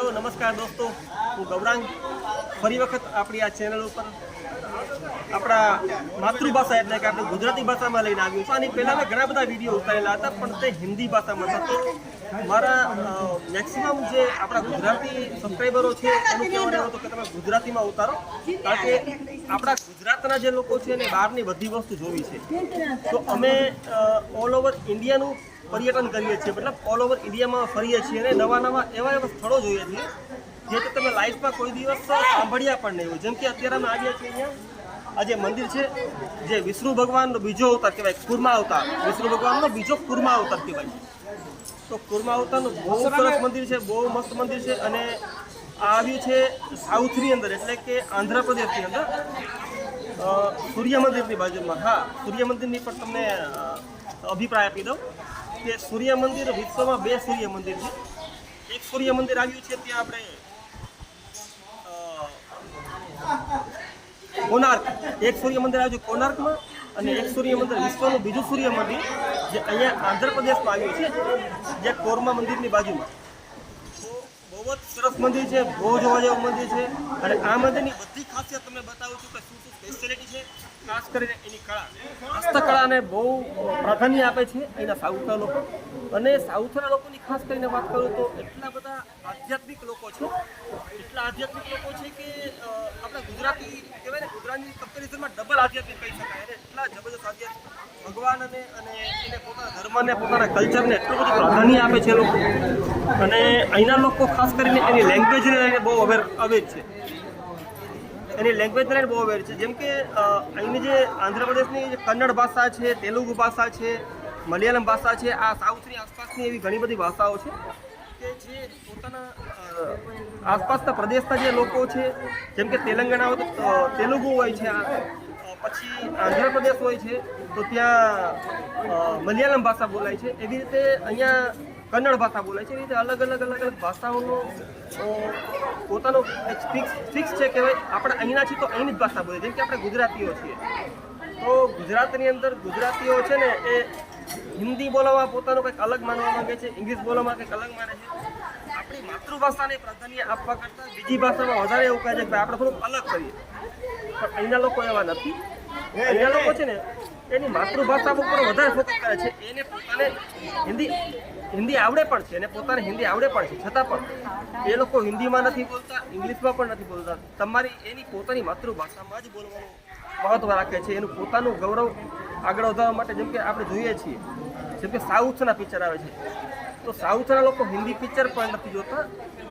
Hello નમસ્કાર દોસ્તો, હું ગૌરાંગ ફરી વખત આપણી આ ચેનલ ઉપર આપણા માતૃભાષા એટલે કે આપણે ગુજરાતી ભાષામાં લઈને આવ્યું છું. આની પહેલાં મેં ઘણા બધા વિડીયો ઉતારેલા હતા, પણ તે હિન્દી ભાષામાં હતા. તો મારા મેક્સિમમ જે આપણા ગુજરાતી સબસ્ક્રાઈબરો છે એનું કહેવાનું એવું હતું કે તમે ગુજરાતીમાં ઉતારો, કારણ કે આપણા ગુજરાતના જે લોકો છે એને બહારની બધી વસ્તુ જોવી છે. તો અમે ઓલ ઓવર ઇન્ડિયાનું પર્યટન કરીએ છીએ, મતલબ ઓલ ઓવર ઇન્ડિયામાં ફરીએ છીએ અને નવા નવા એવા સ્થળો જોઈએ છીએ જે તમે લાઈફમાં કોઈ દિવસ સાંભળ્યા પણ નહીં હોય. જેમ કે અત્યારે અમે આવ્યા છીએ અહીંયા આ જે મંદિર છે, જે વિષ્ણુ ભગવાનનો બીજો અવતાર કહેવાય, કુર્મા અવતાર. વિષ્ણુ ભગવાનનો બીજો કુર્મા અવતાર કહેવાય. તો કુર્મા અવતારનું બહુ સરસ મંદિર છે, બહુ મસ્ત મંદિર છે. અને આ આવ્યું છે સાઉથની અંદર, એટલે કે આંધ્રપ્રદેશની અંદર, સૂર્ય મંદિરની બાજુમાં. હા, સૂર્ય મંદિરની પણ તમને અભિપ્રાય આપી દઉં કે સૂર્ય મંદિર વિશ્વમાં 2 સૂર્ય મંદિર છે. એક સૂર્ય મંદિર આવ્યું છે ત્યાં આપણે કોનાર્ક, એક સૂર્ય મંદિર આવ્યું છે કોનાર્કમાં, અને એક સૂર્ય મંદિર વિશ્વનું બીજું સૂર્ય મંદિર જે અહીંયા આંધ્રપ્રદેશમાં આવ્યું છે, જે કોરમા મંદિરની બાજુમાં. તો બહુ જ સરસ મંદિર છે, બહુ જોવા જેવું મંદિર છે. અને આ મંદિરની બધી ખાસિયત તમને બતાવું છું કે શું શું સ્પેશિયાલિટી છે. ખાસ કરીને એની કળા, હસ્તકળાને બહુ પ્રાધાન્ય આપે છે અહીંના સાઉથના લોકો. અને સાઉથના લોકોની ખાસ કરીને વાત કરું તો એટલા બધા આધ્યાત્મિક લોકો છે, એટલા આધ્યાત્મિક લોકો છે કે આપણા ગુજરાતી કહેવાય ને, ગુજરાતની કમ્પેરિઝનમાં ડબલ આધ્યાત્મિક કહી શકાય. અને એટલા જબરદસ્ત આધ્યાત્મિક ભગવાન અને એને પોતાના ધર્મને, પોતાના કલ્ચરને એટલું બધું પ્રાધાન્ય આપે છે લોકો. અને અહીંના લોકો ખાસ કરીને એની લેંગ્વેજને લઈને બહુ અવેર છે. એની લેંગ્વેજને લઈને બહુ અવેર છે. જેમ કે અહીંની જે આંધ્રપ્રદેશની જે કન્નડ ભાષા છે, તેલુગુ ભાષા છે, મલયાલમ ભાષા છે, આ સાઉથની આસપાસની એવી ઘણી બધી ભાષાઓ છે કે જે પોતાના આસપાસના પ્રદેશના જે લોકો છે, જેમ કે તેલંગાણા હોય તો તેલુગુ હોય છે, પછી આંધ્રપ્રદેશ હોય છે તો ત્યાં મલયાલમ ભાષા બોલાય છે. એવી રીતે અહીંયા કન્નડ ભાષા બોલાય છે. એવી રીતે અલગ અલગ ભાષાઓનો પોતાનો એક ફિક્સ છે કે આપણે અહીંના છીએ તો અહીંની જ ભાષા બોલે. જેમ કે આપણે ગુજરાતીઓ છીએ તો ગુજરાતની અંદર ગુજરાતીઓ છે ને એ હિન્દી બોલવામાં પોતાનું કંઈક અલગ માનવા માંગે છે, ઇંગ્લિશ બોલવામાં કંઈક અલગ માને છે. આપણી માતૃભાષાને પ્રાધાન્ય આપવા કરતાં બીજી ભાષામાં વધારે એવું કહે છે કે આપણે થોડુંક અલગ કરીએ. પણ અહીંના લોકો એવા નથી. અહીંના લોકો છે ને એની માતૃભાષા ઉપર વધારે ફોકસ કરે છે. એને પોતાને હિન્દી આવડે પણ છે, અને પોતાને હિન્દી આવડે પણ છે, છતાં પણ એ લોકો હિન્દીમાં નથી બોલતા, ઇંગ્લિશમાં પણ નથી બોલતા. એની પોતાની માતૃભાષામાં જ બોલવાનું મહત્વ રાખે છે. એનું પોતાનું ગૌરવ આગળ વધારવા માટે, જેમ કે આપણે જોઈએ છીએ, જેમ કે સાઉથના પિક્ચર આવે છે તો સાઉથના લોકો હિન્દી પિક્ચર પણ નથી જોતા.